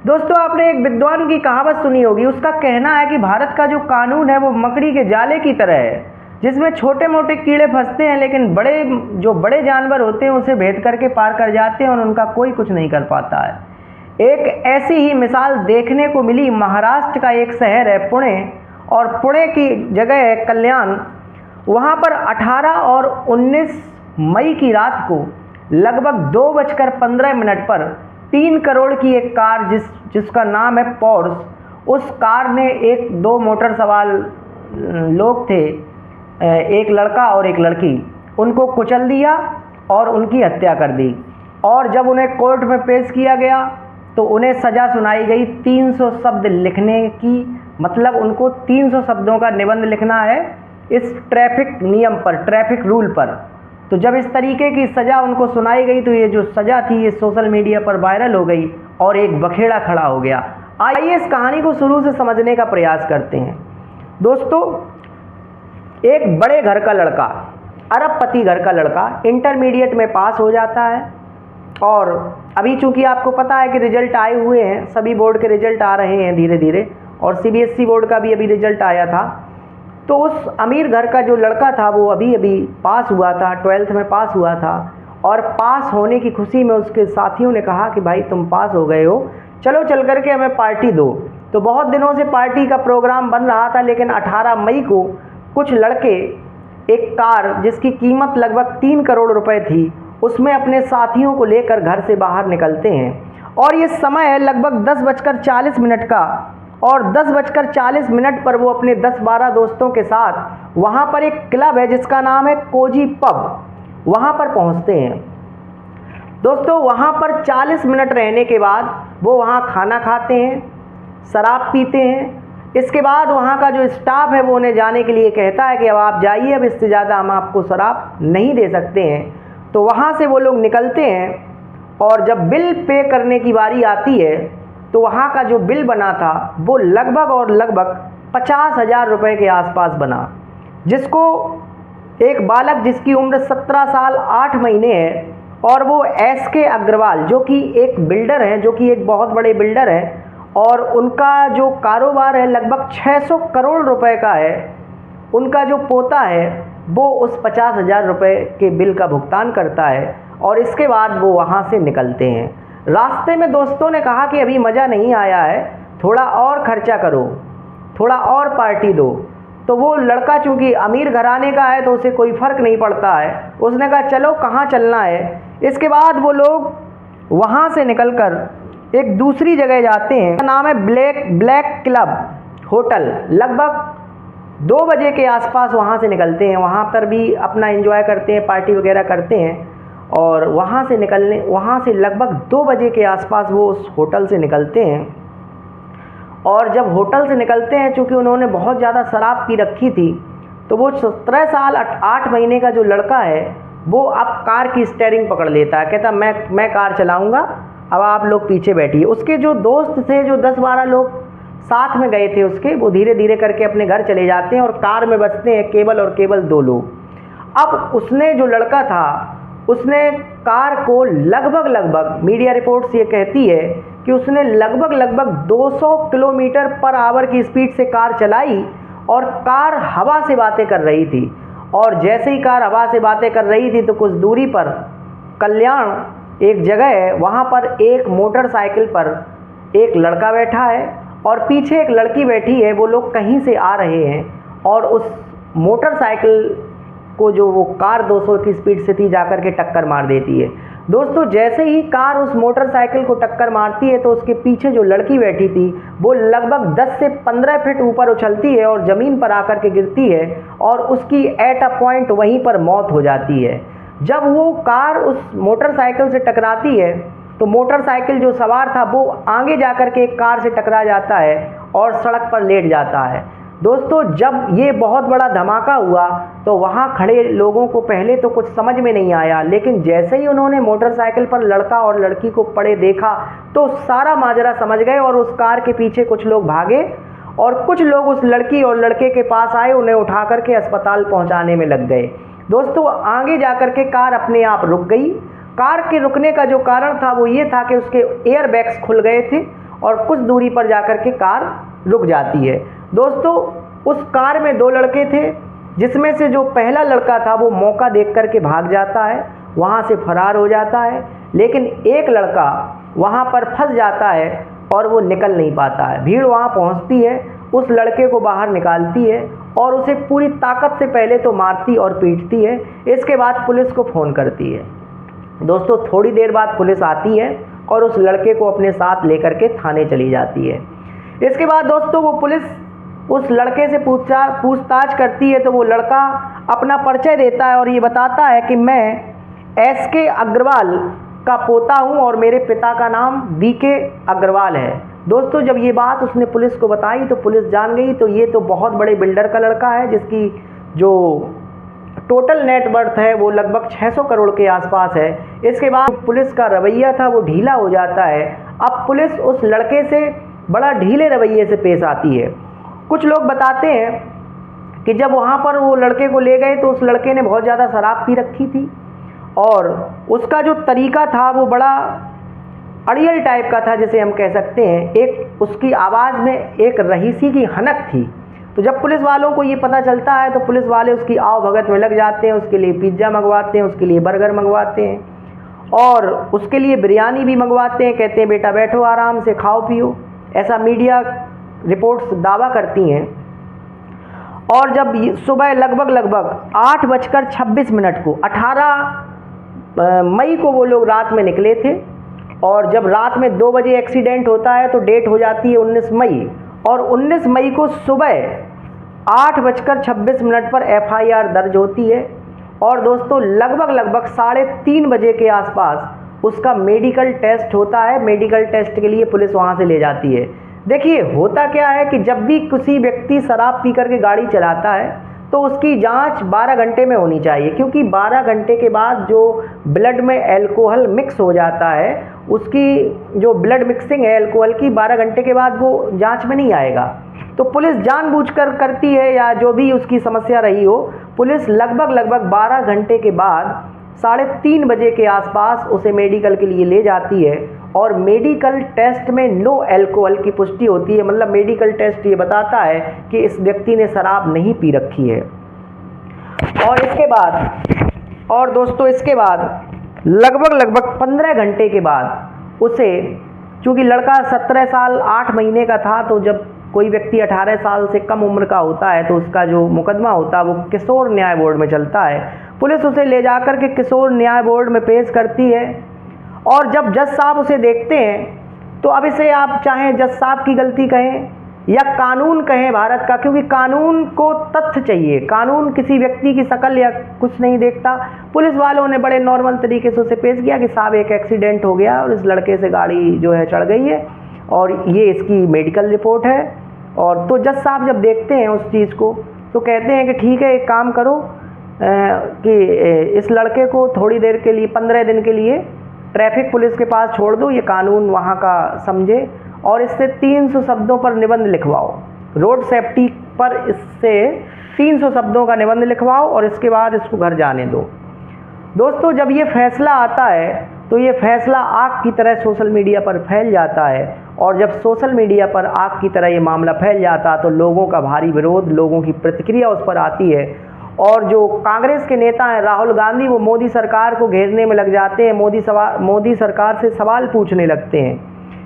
दोस्तों, आपने एक विद्वान की कहावत सुनी होगी। उसका कहना है कि भारत का जो कानून है वो मकड़ी के जाले की तरह है, जिसमें छोटे मोटे कीड़े फंसते हैं, लेकिन बड़े जानवर होते हैं उसे भेद करके पार कर जाते हैं और उनका कोई कुछ नहीं कर पाता है। एक ऐसी ही मिसाल देखने को मिली। महाराष्ट्र का एक शहर है पुणे, और पुणे की जगह है कल्याण। वहाँ पर 18 और 19 मई की रात को लगभग 2:15 पर 3 करोड़ की एक कार जिसका नाम है पोर्स, उस कार ने दो मोटर सवार लोग थे, एक लड़का और एक लड़की, उनको कुचल दिया और उनकी हत्या कर दी। और जब उन्हें कोर्ट में पेश किया गया तो उन्हें सज़ा सुनाई गई 300 शब्द लिखने की। मतलब उनको 300 शब्दों का निबंध लिखना है इस ट्रैफिक नियम पर, ट्रैफिक रूल पर। तो जब इस तरीके की सज़ा उनको सुनाई गई तो ये जो सज़ा थी ये सोशल मीडिया पर वायरल हो गई और एक बखेड़ा खड़ा हो गया। आइए इस कहानी को शुरू से समझने का प्रयास करते हैं। दोस्तों, एक बड़े घर का लड़का, अरबपति घर का लड़का इंटरमीडिएट में पास हो जाता है। और अभी चूंकि आपको पता है कि रिजल्ट आए हुए हैं, सभी बोर्ड के रिजल्ट आ रहे हैं धीरे धीरे, और सीबीएसई बोर्ड का भी अभी रिजल्ट आया था। तो उस अमीर घर का जो लड़का था वो अभी पास हुआ था, 12th में पास हुआ था। और पास होने की खुशी में उसके साथियों ने कहा कि भाई तुम पास हो गए हो, चलो चल करके हमें पार्टी दो। तो बहुत दिनों से पार्टी का प्रोग्राम बन रहा था, लेकिन 18 मई को कुछ लड़के एक कार जिसकी कीमत लगभग 3 करोड़ रुपए थी, उसमें अपने साथियों को लेकर घर से बाहर निकलते हैं। और ये समय है लगभग 10:40 का, और 10:40 पर वो अपने 10-12 दोस्तों के साथ वहाँ पर एक क्लब है जिसका नाम है कोजी पब, वहाँ पर पहुँचते हैं। दोस्तों, वहाँ पर 40 मिनट रहने के बाद वो वहाँ खाना खाते हैं, शराब पीते हैं। इसके बाद वहाँ का जो स्टाफ है वो उन्हें जाने के लिए कहता है कि अब आप जाइए, अब इससे ज़्यादा हम आपको शराब नहीं दे सकते हैं। तो वहाँ से वो लोग निकलते हैं, और जब बिल पे करने की बारी आती है तो वहाँ का जो बिल बना था वो लगभग 50,000 रुपये के आसपास बना, जिसको एक बालक जिसकी उम्र 17 साल 8 महीने है, और वो SK अग्रवाल जो कि एक बिल्डर हैं, जो कि एक बहुत बड़े बिल्डर हैं, और उनका जो कारोबार है लगभग 600 करोड़ रुपए का है, उनका जो पोता है वो उस 50,000 रुपये के बिल का भुगतान करता है। और इसके बाद वो वहाँ से निकलते हैं। रास्ते में दोस्तों ने कहा कि अभी मज़ा नहीं आया है, थोड़ा और खर्चा करो, थोड़ा और पार्टी दो। तो वो लड़का चूँकि अमीर घराने का है तो उसे कोई फ़र्क नहीं पड़ता है, उसने कहा चलो कहाँ चलना है। इसके बाद वो लोग वहाँ से निकलकर एक दूसरी जगह जाते हैं, नाम है ब्लैक क्लब होटल। लगभग 2 बजे के आसपास वहाँ से निकलते हैं, वहाँ पर भी अपना एंजॉय करते हैं, पार्टी वगैरह करते हैं। और वहाँ से लगभग 2 बजे के आसपास वो उस होटल से निकलते हैं। और जब होटल से निकलते हैं, चूँकि उन्होंने बहुत ज़्यादा शराब पी रखी थी, तो वो 17 साल 8 महीने का जो लड़का है वो अब कार की स्टीयरिंग पकड़ लेता है। कहता मैं कार चलाऊँगा, अब आप लोग पीछे बैठिए। उसके जो दोस्त थे, जो 10-12 लोग साथ में गए थे उसके, वो धीरे धीरे करके अपने घर चले जाते हैं, और कार में बचते हैं केवल और केवल 2 लोग। अब उसने, जो लड़का था, उसने कार को लगभग मीडिया रिपोर्ट्स ये कहती है कि उसने लगभग 200 किलोमीटर पर आवर की स्पीड से कार चलाई, और कार हवा से बातें कर रही थी। और जैसे ही कार हवा से बातें कर रही थी तो कुछ दूरी पर कल्याण एक जगह है, वहाँ पर एक मोटरसाइकिल पर एक लड़का बैठा है और पीछे एक लड़की बैठी है। वो लोग कहीं से आ रहे हैं, और उस मोटरसाइकिल को जो वो कार 200 की स्पीड से थी जाकर के टक्कर मार देती है। दोस्तों, जैसे ही कार उस मोटरसाइकिल को टक्कर मारती है तो उसके पीछे जो लड़की बैठी थी वो लगभग 10 से 15 फीट ऊपर उछलती है और ज़मीन पर आकर के गिरती है, और उसकी एट अ पॉइंट वहीं पर मौत हो जाती है। जब वो कार उस मोटरसाइकिल से टकराती है तो मोटरसाइकिल जो सवार था वो आगे जाकर के एक कार से टकरा जाता है और सड़क पर लेट जाता है। दोस्तों, जब ये बहुत बड़ा धमाका हुआ तो वहाँ खड़े लोगों को पहले तो कुछ समझ में नहीं आया, लेकिन जैसे ही उन्होंने मोटरसाइकिल पर लड़का और लड़की को पड़े देखा तो सारा माजरा समझ गए, और उस कार के पीछे कुछ लोग भागे और कुछ लोग उस लड़की और लड़के के पास आए, उन्हें उठा करके अस्पताल पहुँचाने में लग गए। दोस्तों, आगे जाकर के कार अपने आप रुक गई। कार के रुकने का जो कारण था वो ये था कि उसके एयर बैग्स खुल गए थे और कुछ दूरी पर जाकर के कार रुक जाती है। दोस्तों उस कार में 2 लड़के थे, जिसमें से जो पहला लड़का था वो मौका देख कर के भाग जाता है, वहाँ से फरार हो जाता है, लेकिन एक लड़का वहाँ पर फंस जाता है और वो निकल नहीं पाता है। भीड़ वहाँ पहुँचती है, उस लड़के को बाहर निकालती है और उसे पूरी ताकत से पहले तो मारती और पीटती है। इसके बाद पुलिस को फ़ोन करती है। दोस्तों थोड़ी देर बाद पुलिस आती है और उस लड़के को अपने साथ लेकर के थाने चली जाती है। इसके बाद दोस्तों वो पुलिस उस लड़के से पूछताछ करती है, तो वो लड़का अपना परिचय देता है और ये बताता है कि मैं SK अग्रवाल का पोता हूँ और मेरे पिता का नाम BK अग्रवाल है। दोस्तों जब ये बात उसने पुलिस को बताई तो पुलिस जान गई, तो ये तो बहुत बड़े बिल्डर का लड़का है, जिसकी जो टोटल नेटवर्थ है वो लगभग 600 करोड़ के आसपास है। इसके बाद पुलिस का रवैया था वो ढीला हो जाता है। अब पुलिस उस लड़के से बड़ा ढीले रवैये से पेश आती है। कुछ लोग बताते हैं कि जब वहाँ पर वो लड़के को ले गए तो उस लड़के ने बहुत ज़्यादा शराब पी रखी थी और उसका जो तरीका था वो बड़ा अड़ियल टाइप का था, जिसे हम कह सकते हैं। एक उसकी आवाज़ में एक रईसी की हनक थी। तो जब पुलिस वालों को ये पता चलता है तो पुलिस वाले उसकी आव भगत में लग जाते हैं, उसके लिए पिज़्ज़ा मंगवाते हैं, उसके लिए बर्गर मंगवाते हैं और उसके लिए बिरयानी भी मंगवाते हैं। कहते हैं बेटा बैठो आराम से खाओ पियो, ऐसा मीडिया रिपोर्ट्स दावा करती हैं। और जब सुबह लगभग 8:26 को 18 मई को वो लोग रात में निकले थे और जब रात में 2 बजे एक्सीडेंट होता है तो डेट हो जाती है 19 मई और 19 मई को सुबह 8:26 पर FIR दर्ज होती है और दोस्तों लगभग 3:30 बजे के आसपास उसका मेडिकल टेस्ट होता है। मेडिकल टेस्ट के लिए पुलिस वहाँ से ले जाती है। देखिए होता क्या है कि जब भी किसी व्यक्ति शराब पी करके गाड़ी चलाता है तो उसकी जांच 12 घंटे में होनी चाहिए, क्योंकि 12 घंटे के बाद जो ब्लड में अल्कोहल मिक्स हो जाता है, उसकी जो ब्लड मिक्सिंग है अल्कोहल की 12 घंटे के बाद वो जांच में नहीं आएगा। तो पुलिस जानबूझकर करती है या जो भी उसकी समस्या रही हो, पुलिस लगभग 12 घंटे के बाद 3:30 बजे के आसपास उसे मेडिकल के लिए ले जाती है और मेडिकल टेस्ट में नो अल्कोहल की पुष्टि होती है। मतलब मेडिकल टेस्ट ये बताता है कि इस व्यक्ति ने शराब नहीं पी रखी है। और दोस्तों इसके बाद लगभग 15 घंटे के बाद उसे, चूँकि लड़का 17 साल 8 महीने का था, तो जब कोई व्यक्ति 18 साल से कम उम्र का होता है तो उसका जो मुकदमा होता है वो किशोर न्याय बोर्ड में चलता है। पुलिस उसे ले जाकर के किशोर न्याय बोर्ड में पेश करती है और जब जज साहब उसे देखते हैं तो अब इसे आप चाहें जज साहब की गलती कहें या कानून कहें भारत का, क्योंकि कानून को तथ्य चाहिए, कानून किसी व्यक्ति की शक्ल या कुछ नहीं देखता। पुलिस वालों ने बड़े नॉर्मल तरीके से उसे पेश किया कि साहब एक एक्सीडेंट हो गया और इस लड़के से गाड़ी जो है चढ़ गई है और ये इसकी मेडिकल रिपोर्ट है। और तो जज साहब जब देखते हैं उस चीज़ को तो कहते हैं कि ठीक है, एक काम करो कि इस लड़के को थोड़ी देर के लिए 15 दिन के लिए ट्रैफिक पुलिस के पास छोड़ दो, ये कानून वहाँ का समझे और इससे 300 शब्दों पर निबंध लिखवाओ, रोड सेफ्टी पर इससे 300 शब्दों का निबंध लिखवाओ और इसके बाद इसको घर जाने दो। दोस्तों जब ये फैसला आता है तो ये फैसला आग की तरह सोशल मीडिया पर फैल जाता है और जब सोशल मीडिया पर आग की तरह ये मामला फैल जाता है तो लोगों का भारी विरोध, लोगों की प्रतिक्रिया उस पर आती है और जो कांग्रेस के नेता हैं राहुल गांधी, वो मोदी सरकार को घेरने में लग जाते हैं। मोदी सरकार से सवाल पूछने लगते हैं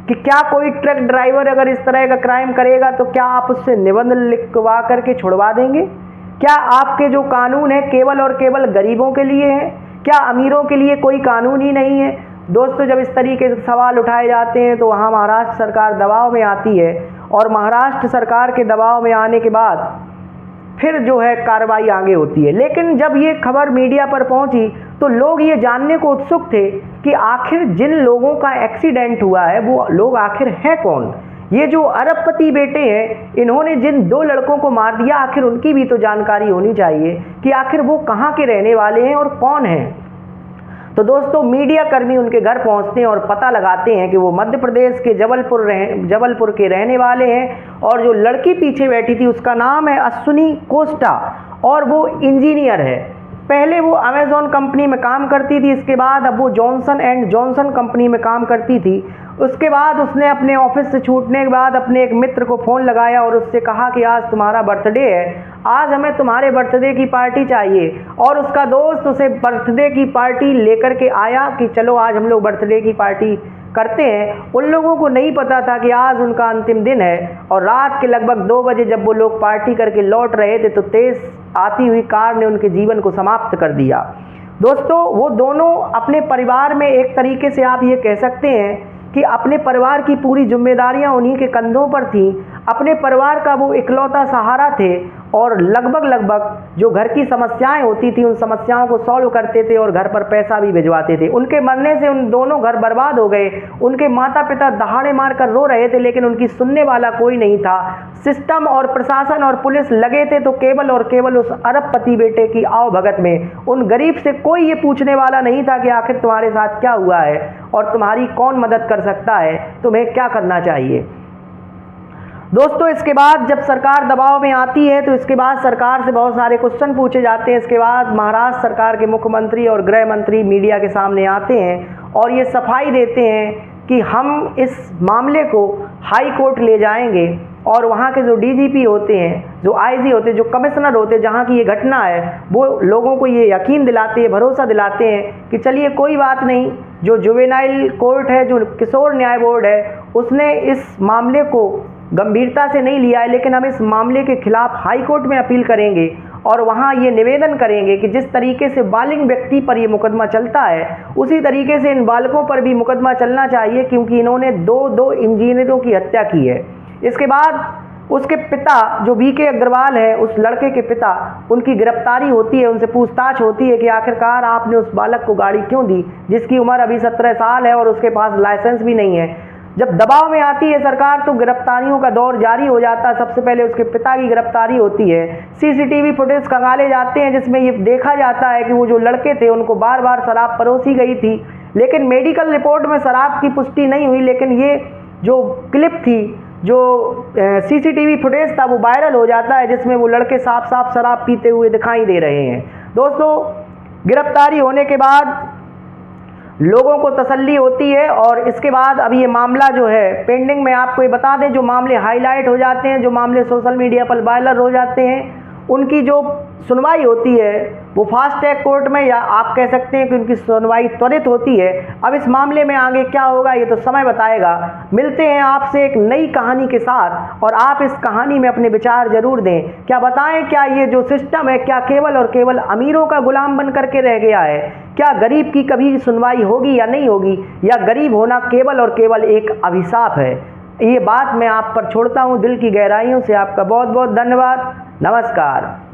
कि क्या कोई ट्रक ड्राइवर अगर इस तरह का क्राइम करेगा तो क्या आप उससे निबंध लिखवा करके छुड़वा देंगे? क्या आपके जो कानून है केवल और केवल गरीबों के लिए है? क्या अमीरों के लिए कोई कानून ही नहीं है? दोस्तों जब इस तरीके से सवाल उठाए जाते हैं तो वहाँ महाराष्ट्र सरकार दबाव में आती है और महाराष्ट्र सरकार के दबाव में आने के बाद फिर जो है कार्रवाई आगे होती है। लेकिन जब ये खबर मीडिया पर पहुंची तो लोग ये जानने को उत्सुक थे कि आखिर जिन लोगों का एक्सीडेंट हुआ है वो लोग आखिर हैं कौन? ये जो अरबपति बेटे हैं, इन्होंने जिन 2 लड़कों को मार दिया, आखिर उनकी भी तो जानकारी होनी चाहिए कि आखिर वो कहाँ के रहने वाले हैं और कौन हैं। तो दोस्तों मीडिया कर्मी उनके घर पहुंचते हैं और पता लगाते हैं कि वो मध्य प्रदेश के जबलपुर के रहने वाले हैं और जो लड़की पीछे बैठी थी उसका नाम है अश्विनी कोस्टा और वो इंजीनियर है। पहले वो अमेज़ॉन कंपनी में काम करती थी, इसके बाद अब वो जॉनसन एंड जॉनसन कंपनी में काम करती थी उसके बाद उसने अपने ऑफिस से छूटने के बाद अपने एक मित्र को फ़ोन लगाया और उससे कहा कि आज तुम्हारा बर्थडे है, आज हमें तुम्हारे बर्थडे की पार्टी चाहिए। और उसका दोस्त उसे बर्थडे की पार्टी लेकर के आया कि चलो आज हम लोग बर्थडे की पार्टी करते हैं। उन लोगों को नहीं पता था कि आज उनका अंतिम दिन है और रात के लगभग 2 बजे जब वो लोग पार्टी करके लौट रहे थे तो तेज आती हुई कार ने उनके जीवन को समाप्त कर दिया। दोस्तों, वो दोनों अपने परिवार में एक तरीके से आप ये कह सकते हैं कि अपने परिवार की पूरी जिम्मेदारियां उन्हीं के कंधों पर थीं। अपने परिवार का वो इकलौता सहारा थे और लगभग जो घर की समस्याएं होती थी उन समस्याओं को सॉल्व करते थे और घर पर पैसा भी भिजवाते थे। उनके मरने से उन दोनों घर बर्बाद हो गए। उनके माता पिता दहाड़े मारकर रो रहे थे लेकिन उनकी सुनने वाला कोई नहीं था। सिस्टम और प्रशासन और पुलिस लगे थे तो केवल और केवल उस अरबपति बेटे की आवभगत में। उन गरीब से कोई ये पूछने वाला नहीं था कि आखिर तुम्हारे साथ क्या हुआ है और तुम्हारी कौन मदद कर सकता है, तुम्हें क्या करना चाहिए। दोस्तों, इसके बाद जब सरकार दबाव में आती है तो इसके बाद सरकार से बहुत सारे क्वेश्चन पूछे जाते हैं। इसके बाद महाराष्ट्र सरकार के मुख्यमंत्री और गृह मंत्री मीडिया के सामने आते हैं और ये सफाई देते हैं कि हम इस मामले को हाई कोर्ट ले जाएंगे और वहाँ के जो डीजीपी होते हैं, जो आईजी होते हैं, जो कमिश्नर होते हैं, जहाँ की ये घटना है, वो लोगों को ये यकीन दिलाते हैं, भरोसा दिलाते हैं कि चलिए कोई बात नहीं, जो जुवेनाइल कोर्ट है, जो किशोर न्याय बोर्ड है, उसने इस मामले को गंभीरता से नहीं लिया है, लेकिन हम इस मामले के खिलाफ हाई कोर्ट में अपील करेंगे और वहाँ ये निवेदन करेंगे कि जिस तरीके से बालिग व्यक्ति पर ये मुकदमा चलता है उसी तरीके से इन बालकों पर भी मुकदमा चलना चाहिए, क्योंकि इन्होंने दो इंजीनियरों की हत्या की है। इसके बाद उसके पिता जो वीके अग्रवाल है, उस लड़के के पिता, उनकी गिरफ्तारी होती है, उनसे पूछताछ होती है कि आखिरकार आपने उस बालक को गाड़ी क्यों दी जिसकी उम्र अभी 17 साल है और उसके पास लाइसेंस भी नहीं है। जब दबाव में आती है सरकार तो गिरफ्तारियों का दौर जारी हो जाता है। सबसे पहले उसके पिता की गिरफ्तारी होती है। सीसीटीवी फुटेज खंगाले जाते हैं जिसमें ये देखा जाता है कि वो जो लड़के थे उनको बार बार शराब परोसी गई थी, लेकिन मेडिकल रिपोर्ट में शराब की पुष्टि नहीं हुई। लेकिन ये जो क्लिप थी, जो सीसीटीवी फुटेज था, वो वायरल हो जाता है जिसमें वो लड़के साफ साफ शराब पीते हुए दिखाई दे रहे हैं। दोस्तों, गिरफ्तारी होने के बाद लोगों को तसल्ली होती है और इसके बाद अब ये मामला जो है पेंडिंग में, आपको ये बता दें, जो मामले हाईलाइट हो जाते हैं, जो मामले सोशल मीडिया पर वायरल हो जाते हैं, उनकी जो सुनवाई होती है वो फास्ट ट्रैक कोर्ट में, या आप कह सकते हैं कि उनकी सुनवाई त्वरित होती है। अब इस मामले में आगे क्या होगा ये तो समय बताएगा। मिलते हैं आपसे एक नई कहानी के साथ और आप इस कहानी में अपने विचार जरूर दें। क्या बताएं, क्या ये जो सिस्टम है क्या केवल और केवल अमीरों का गुलाम बन करके रह गया है? क्या गरीब की कभी सुनवाई होगी या नहीं होगी, या गरीब होना केवल और केवल एक अभिशाप है? ये बात मैं आप पर छोड़ता हूँ दिल की गहराइयों से। आपका बहुत बहुत धन्यवाद। नमस्कार।